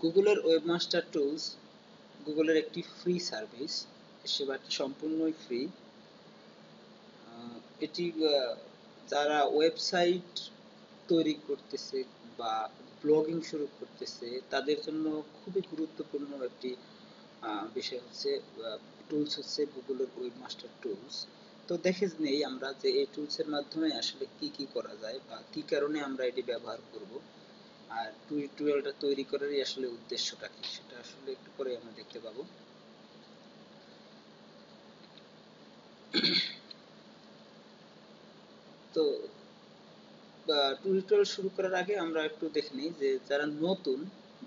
গুগলের webmaster tools গুগলের একটি ফ্রি সার্ভিস। সেবাটি সম্পূর্ণই ফ্রি। এটি যারা ওয়েবসাইট তৈরি করতেছে বা ব্লগিং শুরু করতেছে তাদের জন্য খুবই গুরুত্বপূর্ণ একটি বিষয় হচ্ছে টুলস হচ্ছে গুগলের ওয়েবমাস্টার টুলস। তো দেখে নেই আমরা যে এই টুলসের মাধ্যমে আসলে কি কি করা যায় বা কি কারণে আমরা এটি ব্যবহার করব, আর টিউটোরিয়ালটা তৈরি করারই আসলে উদ্দেশ্যটা কি সেটা আসলে একটু পরে আমরা দেখতে পাবো। তো টিউটোরিয়াল শুরু করার আগে আমরা একটু দেখে নিই যে যারা নতুন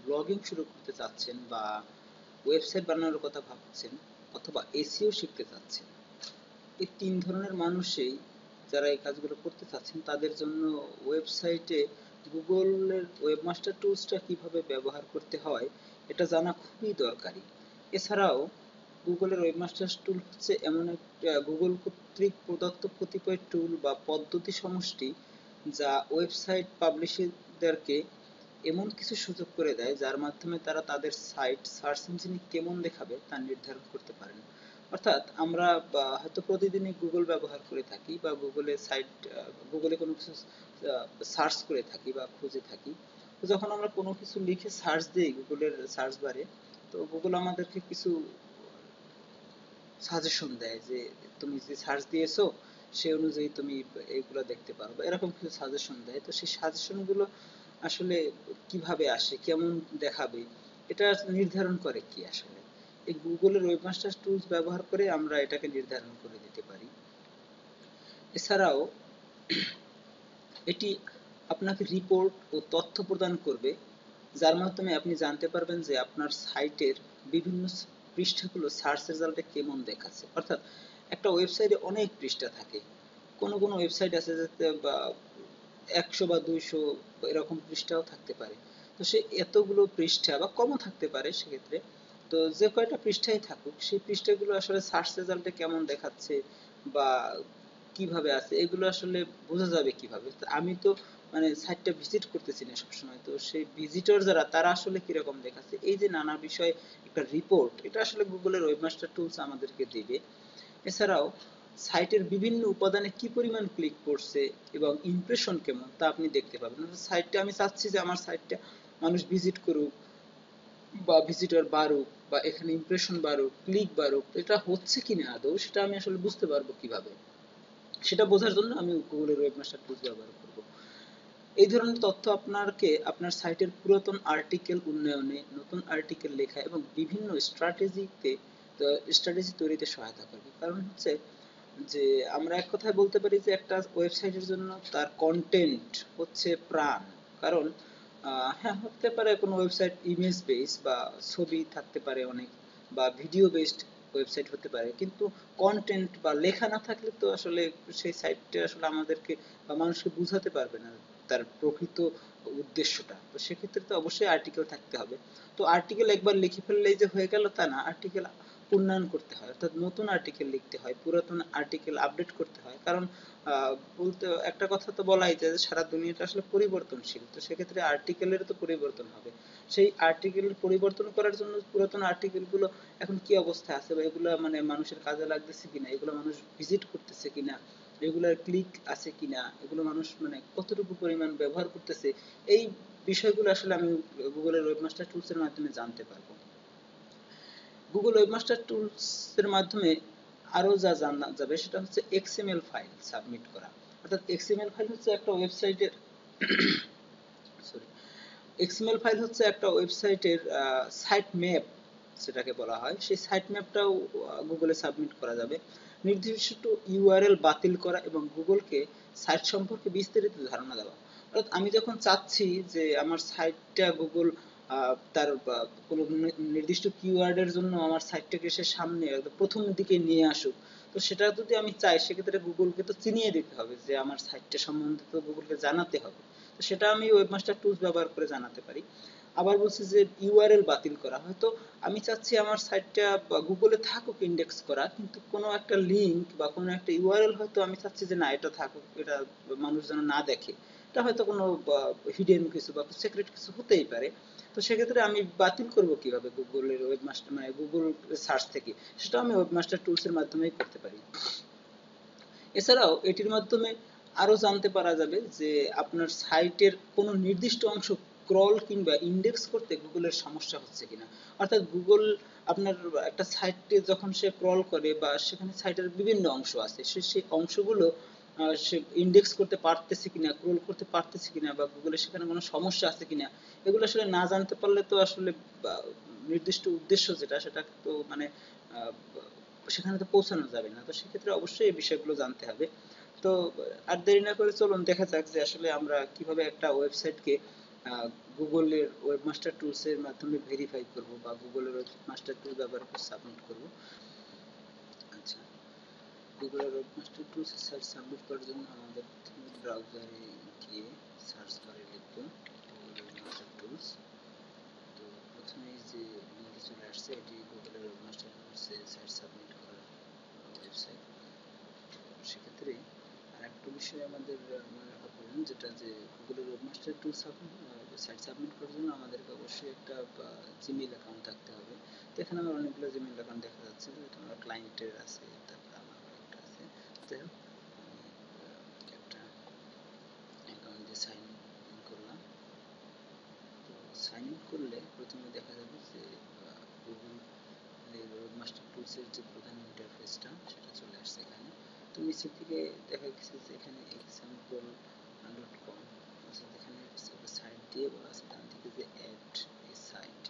ব্লগিং শুরু করতে চাচ্ছেন বা ওয়েবসাইট বানানোর কথা ভাবছেন অথবা এসইও শিখতে চাচ্ছেন, এই তিন ধরনের মানুষই যারা এই কাজগুলো করতে চাচ্ছেন তাদের জন্য ওয়েবসাইটে গুগলের ওয়েবমাস্টার টুলসটা কিভাবে ব্যবহার করতে হয় এটা জানা খুবই দরকারি। এছাড়াও গুগলের ওয়েবমাস্টার টুল হচ্ছে এমন একটা গুগল কর্তৃক প্রদত্ত কতিপয় টুল বা পদ্ধতি সমষ্টি যা ওয়েবসাইট পাবলিশারদেরকে এমন কিছু সুযোগ করে দেয় যার মাধ্যমে তারা তাদের সাইট সার্চ ইঞ্জিনে কেমন দেখাবে তা নির্ধারণ করতে পারেন। অর্থাৎ আমরা হয়তো প্রতিদিনই গুগল ব্যবহার করে থাকি বা গুগলে কোনো কিছু সার্চ করে থাকি বা খুঁজে থাকি। তো যখন আমরা কোনো কিছু লিখে সার্চ দিই গুগলের সার্চ বারে, তো গুগল আমাদেরকে কিছু সাজেশন দেয় যে তুমি যে সার্চ দিয়েছো সেই অনুযায়ী তুমি এইগুলো দেখতে পারো বা এরকম কিছু সাজেশন দেয়। তো সেই সাজেশন গুলো আসলে কিভাবে আসে, কেমন দেখাবে, এটা নির্ধারণ করে কি আসলে এই গুগলের ওয়েবমাস্টার টুলস ব্যবহার করে আমরা এটাকে নির্ধারণ করে দিতে পারি। এছাড়াও এটি আপনাকে রিপোর্ট ও তথ্য প্রদান করবে যার মাধ্যমে আপনি জানতে পারবেন যে আপনার সাইটের বিভিন্ন পৃষ্ঠাগুলো সার্চ রেজাল্টে কেমন দেখাচ্ছে। অর্থাৎ একটা ওয়েবসাইটে অনেক পৃষ্ঠা থাকে, কোনো কোনো ওয়েবসাইট আছে যাতে বা 100 বা 200 এরকম পৃষ্ঠাও থাকতে পারে। তো সে এতগুলো পৃষ্ঠা বা কমও থাকতে পারে সেক্ষেত্রে। তো যে কয়টা পৃষ্ঠাই থাকুক সেই পৃষ্ঠাগুলো আসলে সার্চ রেজাল্টে কেমন দেখাচ্ছে বা কিভাবে আছে এগুলো আসলে বোঝা যাবে কিভাবে? আমি তো মানে সাইটটা ভিজিট করতেছি না সবসময়, তো সেই ভিজিটর যারা তারা আসলে কিরকম দেখাচ্ছে এই যে নানা বিষয় একটা রিপোর্ট, এটা আসলে গুগলের ওয়েবমাস্টার টুলস আমাদেরকে দিবে। এছাড়াও সাইটের বিভিন্ন উপাদানে কি পরিমাণ ক্লিক করছে এবং ইমপ্রেশন কেমন তা আপনি দেখতে পাবেন। সাইটটা আমি চাচ্ছি যে আমার সাইটটা মানুষ ভিজিট করুক বা ভিজিটর বাড়ুক বা এখানে ইমপ্রেশন বাড়ুক, ক্লিক বাড়ুক, এটা হচ্ছে কিনা আদৌ সেটা আমি আসলে বুঝতে পারবো কিভাবে? সেটা বোঝার জন্য আমি গুগলের ওয়েবমাস্টার টুলস ব্যবহার করব। এই ধরনের তথ্য আপনাকে আপনার সাইটের পুরাতন আর্টিকেল উন্নয়নে, নতুন আর্টিকেল লেখা এবং বিভিন্ন স্ট্র্যাটেজি তৈরিতে সহায়তা করবে। কারণ হচ্ছে যে আমরা এক কথায় বলতে পারি যে একটা ওয়েবসাইটের জন্য তার কন্টেন্ট হচ্ছে প্রাণ। কারণ হ্যাঁ, হতে পারে কোনো ওয়েবসাইট ইমেজ বেস বা ছবি থাকতে পারে অনেক, বা ভিডিও বেসড ওয়েবসাইট হতে পারে, কিন্তু কন্টেন্ট বা লেখা না থাকলে তো আসলে সেই সাইটটা আসলে আমাদেরকে বা মানুষকে বুঝাতে পারবে না তার প্রকৃত উদ্দেশ্যটা। তো সেক্ষেত্রে তো অবশ্যই আর্টিকেল থাকতে হবে। তো আর্টিকেল একবার লিখে ফেললেই যে হয়ে গেল তা না, আর্টিকেল উন্নয়ন করতে হয়, অর্থাৎ নতুন আর্টিকেল লিখতে হয়, পুরাতন আর্টিকেল আপডেট করতে হয়। কারণ বলতে একটা কথা তো বলাই যায় যে সারা দুনিয়াটা আসলে পরিবর্তনশীল, তো সেক্ষেত্রে আর্টিকেলের তো পরিবর্তন হবে। সেই আর্টিকেল পরিবর্তন করার জন্য পুরাতন আর্টিকেল গুলো এখন কি অবস্থায় আছে বা এগুলো মানে মানুষের কাজে লাগতেছে কিনা, এগুলো মানুষ ভিজিট করতেছে কিনা, এগুলার ক্লিক আছে কিনা, এগুলো মানুষ মানে কতটুকু পরিমাণ ব্যবহার করতেছে, এই বিষয়গুলো আসলে আমি গুগলের ওয়েবমাস্টার টুলস এর মাধ্যমে জানতে পারবো। গুগল ওয়েবমাস্টার টুলস এর মাধ্যমে আরো যা জানা যাবে সেটা হচ্ছে এক্সএমএল ফাইল সাবমিট করা। অর্থাৎ এক্সএমএল ফাইল হচ্ছে একটা ওয়েবসাইটের সরি এক্সএমএল ফাইল হচ্ছে একটা ওয়েবসাইটের সাইট ম্যাপ সেটাকে বলা হয়। সেই সাইট ম্যাপটাও গুগলে সাবমিট করা যাবে। নির্দিষ্ট ইউআরএল বাতিল করা এবং গুগলকে সাইট সম্পর্কে বিস্তারিত ধারণা দেওয়া। অর্থাৎ আমি যখন চাচ্ছি যে আমার সাইটটা গুগল তার কোনো নির্দিষ্ট কিওয়ার্ডের জন্য আমার সাইটটাকে সে সামনে প্রথম দিকে নিয়ে আসুক, তো সেটা যদি আমি চাই সেক্ষেত্রে গুগলকে তো চিনিয়ে দিতে হবে যে আমার সাইটটা সম্বন্ধে তো গুগলকে জানাতে হবে। তো সেটা আমি ওয়েবমাস্টার টুলস ব্যবহার করে জানাতে পারি। আবার বলছি যে ইউআরএল বাতিল করা, হয়তো আমি চাচ্ছি আমার সাইটটা গুগলে থাকুক ইন্ডেক্স করা, কিন্তু কোনো একটা লিঙ্ক বা কোনো একটা ইউআরএল হয়তো আমি চাচ্ছি যে না এটা থাকুক, এটা মানুষ যেন না দেখে, এটা হয়তো কোনো হিডেন কিছু বা সিক্রেট কিছু হতেই পারে। তো সেক্ষেত্রে আমি বাতিল করব কিভাবে গুগলের ওয়েবমাস্টার মানে গুগল সার্চ থেকে, সেটা আমি ওয়েবমাস্টার টুলস এর মাধ্যমেই করতে পারি। এছাড়াও এটির মাধ্যমে আরো জানতে পারা যাবে যে আপনার সাইটের কোনো নির্দিষ্ট অংশ ক্রল কিংবা ইন্ডেক্স করতে গুগলের সমস্যা হচ্ছে কিনা। অর্থাৎ গুগল আপনার একটা সাইটে যখন সে ক্রল করে বা সেখানে সাইটের বিভিন্ন অংশ আছে, সে সেই অংশগুলো সে ইন্ডেক্স করতে পারতেছে কিনা, ক্রল করতে পারতেছে কিনা, বা গুগলের সেখানে কোনো সমস্যা আছে কিনা, এগুলো আসলে না জানতে পারলে তো আসলে নির্দিষ্ট উদ্দেশ্য যেটা সেটা তো মানে সেখানে তো পৌঁছানো যাবে না। তো সেক্ষেত্রে অবশ্যই এই বিষয়গুলো জানতে হবে। তো আর দেরি না করে চলুন দেখা যাক যে আসলে আমরা কিভাবে একটা ওয়েবসাইটকে গুগলের ওয়েবমাস্টার টুলস এর মাধ্যমে ভেরিফাই করব বা গুগলের ওয়েবমাস্টার টুল ব্যবহার করে সাবমিট করব। আচ্ছা, গুগলের ওয়েবমাস্টার টুলস এর সাইট সাবমিট করার জন্য আমাদের প্রথমে ব্রাউজারে গিয়ে সার্চ বারে লিখব গুগল ওয়েবমাস্টার টুলস। তো প্রথমেই যে লিঙ্কে চলে আসছে এটি গুগলের ওয়েবমাস্টার টুলস এর সাইট সাবমিট করার ওয়েবসাইট। সেক্ষেত্রে আরেকটা বিষয় আমাদের মনে রাখা প্রয়োজন, যেটা যে গুগলের ওয়েবমাস্টার টুলস সাইট সাবমিট করার জন্য আমাদেরকে অবশ্যই একটা জিমেইল অ্যাকাউন্ট থাকতে হবে। তো এখানে আমার অনেকগুলো জিমেইল অ্যাকাউন্ট দেখা যাচ্ছে, যেটা আমার ক্লায়েন্টের আছে, তারপর আমার একটা আছে। যাই হোক, আমি একটা অ্যাকাউন্ট দিয়ে সাইন ইন করলাম। তো সাইন ইন করলে প্রথমে দেখা যাবে যে গুগল ওয়েবমাস্টার টুলস এর যে প্রধান ইন্টারফেসটা সেটা চলে আসছে এখানে। তো নিচের দিকে দেখা গেছে যে এখানে example.com, অর্থাৎ এখানে একটা সাইট দিয়ে বলা আছে ডান দিকে যে অ্যাড এ সাইট,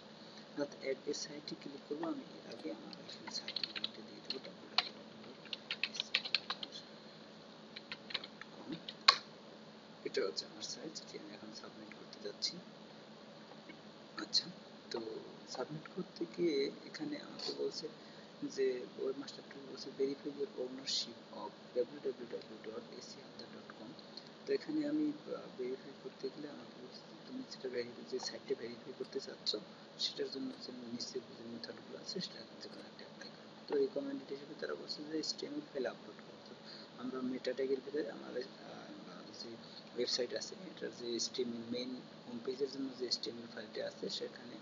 অর্থাৎ অ্যাড এ সাইটে ক্লিক করবো। আমি এর আগে আমার এখানে সাইটের লিঙ্কটা দিয়ে দেবো www.scam.com। এটা হচ্ছে আমার সাইট, যেটি আমি এখন সাবমিট করতে যাচ্ছি। আচ্ছা, তো সাবমিট করতে গিয়ে এখানে আমাকে বলছে যে ওয়েবমাস্টার টুল বলছে verify your ownership of www.acauthor.com। তো এখানে আমি ভেরিফাই করতে গেলে আমাকে বলছে তুমি যেটা যে সাইটটা ভেরিফাই করতে চাচ্ছ সেটার জন্য যে নিচে যে মেথডগুলো আছে সেটা যে কোনো একটা অ্যাপ্লাই করো। তো রিকমেন্ডেড হিসেবে তারা বলছে যে HTML ফাইল আপলোড করতে। আমরা মেটা ট্যাগের ভিতরে আমাদের যে ওয়েবসাইট আছে এটার যে HTML মেইন হোম পেজের জন্য যে HTML ফাইলটা আছে সেখানে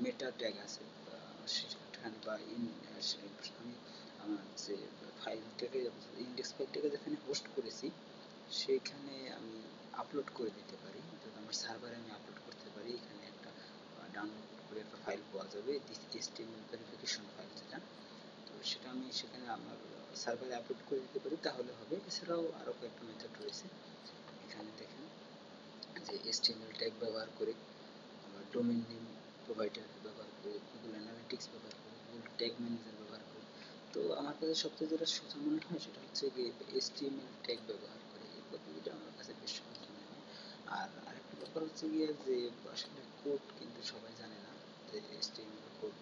মেটা ট্যাগ আছে, সেখানে বা আমি আমার যে ফাইলটাকে ইন্ডেক্স ফাইলটাকে যেখানে হোস্ট করেছি সেইখানে আমি আপলোড করে দিতে পারি, অর্থাৎ আমার সার্ভারে আমি আপলোড করতে পারি। এখানে একটা ডাউনলোড করে একটা ফাইল পাওয়া যাবে, HTML ভেরিফিকেশন ফাইল যেটা, তো সেটা আমি সেখানে আমার সার্ভারে আপলোড করে দিতে পারি, তাহলে হবে। এছাড়াও আরও কয়েকটা মেথড রয়েছে, এখানে দেখেন যে HTML ট্যাগ ব্যবহার করে, আবার ডোমেইন নেম প্রোভাইডার ব্যবহার করে, গুগল অ্যানালিটিক্স ব্যবহার করে, গুগল ট্যাগ ম্যানেজার ব্যবহার করে। তো আমার কাছে সবচেয়ে যেটা সোজা মনে হয় সেটা হচ্ছে গিয়ে HTML ট্যাগ ব্যবহার করে, এই পদ্ধতিটা আমার কাছে বেশ সহজ মনে হয়। আর আরেকটা ব্যাপার হচ্ছে গিয়ে যে আসলে কোড কিন্তু সবাই জানে না, যে HTML কোড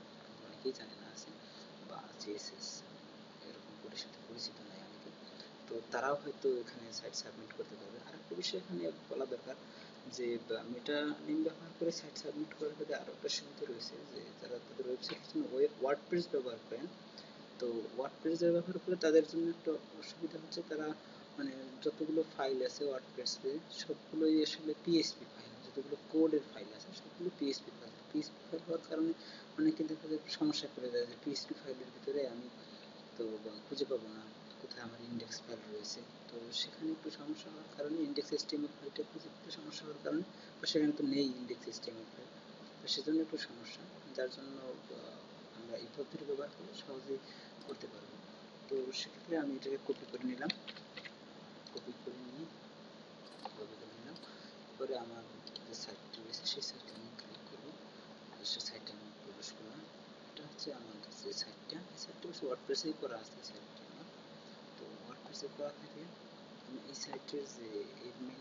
অনেকেই জানে না আছে, বা CSS এরকম কোডের সাথে পরিচিত নয় অনেকে, তো তারাও হয়তো এখানে সাইট সাবমিট করতে পারবে। আরেকটা বিষয় এখানে বলা দরকার যে মেটা নেম ব্যবহার করে সাইট সাবমিট করার ক্ষেত্রে আরো একটা সুবিধা রয়েছে, যে যারা তাদের ওয়েবসাইটের জন্য ওয়ার্ডপ্রেস ব্যবহার করেন, তো ওয়ার্ডপ্রেস ব্যবহার করে তাদের জন্য একটা অসুবিধা হচ্ছে, তারা মানে যতগুলো ফাইল আছে ওয়ার্ডপ্রেসে সবগুলোই আসলে পিএইচপি ফাইল, যতগুলো কোডের ফাইল আছে সবগুলো পিএইচপি ফাইল। পিএইচপি ফাইল হওয়ার কারণে অনেকে দেখা যায় সমস্যা করে যায় যে পিএইচপি ফাইলের ভিতরে আমি তো খুঁজে পাবো না কোথায় আমার ইন্ডেক্স ফাইল রয়েছে। তো সেখানে একটু সমস্যা হওয়ার কারণে ইন্ডেক্স HTML ফাইলটা খুঁজে পেতে সমস্যা হওয়ার কারণে, তো সেখানে তো নেই ইন্ডেক্স HTML ফাইল, তো সেজন্য একটু সমস্যা, যার জন্য আমরা এই পদ্ধতি ব্যবহার করে সহজেই করতে পারবো। তো সেক্ষেত্রে আমি এটাকে কপি করে নিলাম, কপি করে নিয়ে এরপরে আমার যে সাইটটা রয়েছে সেই সাইটে আমি ক্লিক করবো, সেই সাইটে আমি প্রবেশ করলাম। এটা হচ্ছে আমার যে সাইটটা, এই সাইটটা হচ্ছে ওয়ার্ডপ্রেসেই করা আছে এই সাইটটি আমার। তো ওয়ার্ডপ্রেসে করা থাকে আমি এই সাইটের যে এডমিন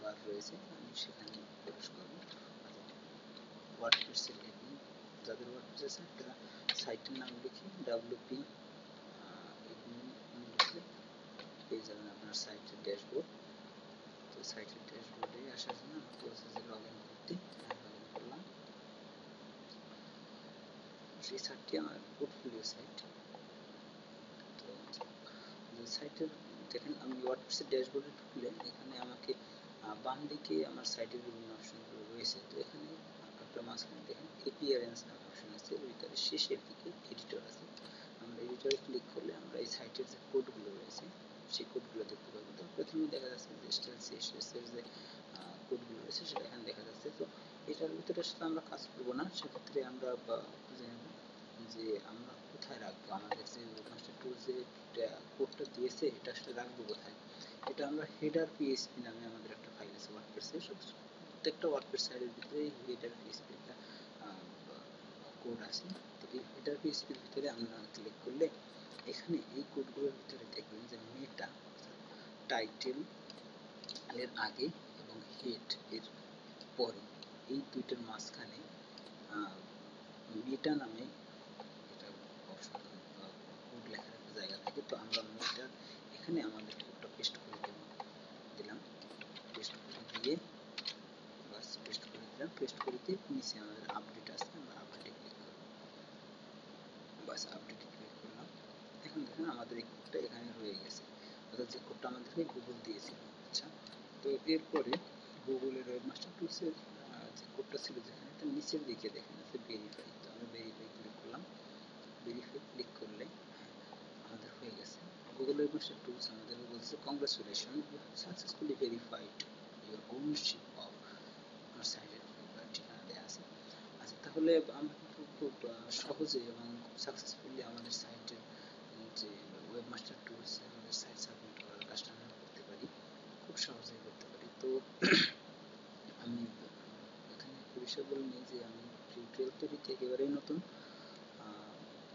বার রয়েছে আমি সেখানে প্রবেশ করবো, ওয়ার্ডপ্রেসের এডমিন যাদের ওয়ার্ডপ্রেস আছে তারা সাইটের নাম লিখে WP এডমিন লিখলে পেয়ে যাবেন আপনার সাইটের ড্যাশবোর্ড। তো সাইটের ড্যাশবোর্ডে আসার জন্য আমার প্রসেসে লগ ইন করতে লগ ইন করলাম। সেই সাইটটি আমার পোর্টফোলিও সাইট। তো যে সাইটের দেখেন আমি ওয়ার্ডপ্রেসের ড্যাশবোর্ডে ঢুকলে এখানে আমাকে বাম দিকে আমার সাইটের বিভিন্ন অপশনগুলো রয়েছে। তো এখানে একটা মাঝখানে দেখেন অ্যাপিয়ারেন্স নামে অপশন আছে, ওই তার শেষের দিকে এডিটর আছে। আমরা এডিটরে ক্লিক করলে আমরা এই সাইটের যে কোডগুলো রয়েছে সেই কোডগুলো দেখতে পাবো। তো প্রথমে দেখা যাচ্ছে যে স্টাইল সিএসএস এর যে কোডগুলো রয়েছে সেটা এখানে দেখা যাচ্ছে। তো এটার ভিতরে আসলে আমরা কাজ করবো না, সেক্ষেত্রে আমরা খুঁজে নেব যে আমরা কোথায় রাখবো আমাদের যে ওয়েবমাস্টার টুল যে কোডটা দিয়েছে এটা আসলে রাখবো কোথায়। এটা আমরা হেডার পিএইচপি নামে আমাদের একটা ফাইল আছে ওয়ার্ডপ্রেসের, প্রত্যেকটা ওয়ার্ডপ্রেস সাইটের ভিতরে হেডার পিএইচপি একটা কোড আছে। তো এই হেডার পিএইচপির ভিতরে আমরা ক্লিক করলে এখানে এই কোডগুলোর ভিতরে দেখবেন যে মেটা টাইটেল এর আগে এবং হেড এর পরে এই দুইটার মাঝখানে মেটা নামে এটা অপশন কোড লেখার একটা জায়গা থাকে। তো আমরা মেটা এখানে আমাদের কোডটা পেস্ট করে দিলাম, পেস্ট করে দিয়ে বাস পেস্ট করে দিলাম। পেস্ট করে দিয়ে নিচে আমাদের আপডেট আছে, আমরা আপডেটে ক্লিক করব, বাস আপডেটে ক্লিক করলাম। এখন দেখেন আমাদের এই কোডটা এখানে রয়ে গেছে, অর্থাৎ যে কোডটা আমাদেরকে গুগল দিয়েছিল। আচ্ছা, তো এরপরে গুগলের ওয়েবমাস্টার টুলসের যে কোডটা ছিল যেখানে তার নিচের দিকে দেখেন আছে ভেরিফাই। তো আমরা ভেরিফাই ক্লিক করলাম, ভেরিফাই ক্লিক করলে আমাদের হয়ে গেছে। গুগল ওয়েবমাস্টার টুলস আমাদেরকে বলছে congratulation, you have successfully verified your ownership of আমার সাইটের ঠিকানা দেওয়া আছে। আচ্ছা, তাহলে আমরা কিন্তু খুব সহজে এবং সাকসেসফুলি আমাদের সাইটের যে ওয়েবমাস্টার টুলস আমাদের সাইট সাবমিট করার কাজটা আমরা করতে পারি, খুব সহজেই করতে পারি। তো আমি এখানে একটা বিষয় বলে নিই যে আমি টিউটোরিয়াল তৈরিতে একেবারেই নতুন।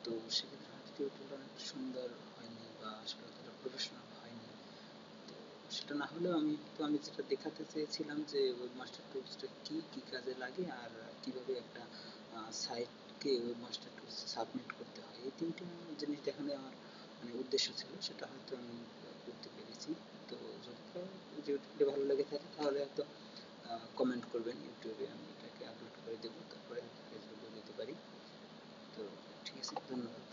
তো সেক্ষেত্রে হয়তো টিউটোরিয়ালটা অনেক সুন্দর হয়নি বা আসলে অতটা প্রফেশনাল হয়নি। তো সেটা না হলেও আমি যেটা দেখাতে চেয়েছিলাম যে ওয়েবমাস্টার টুলসটা কি কি কাজে লাগে আর কিভাবে একটা সাইটকে ওয়েবমাস্টার টুলস সাবমিট করতে হয়, এই তিনটা জিনিস দেখানো আমার মানে উদ্দেশ্য ছিল, সেটা হয়তো আমি করতে পেরেছি। তো যদি ভিডিওটি ভালো লেগে থাকে তাহলে হয়তো কমেন্ট করবেন, ইউটিউবে আমি এটাকে আপলোড করে দেবো, তারপরে হয়তো ফেসবুকেও দিতে পারি। তো ঠিক আছে, ধন্যবাদ।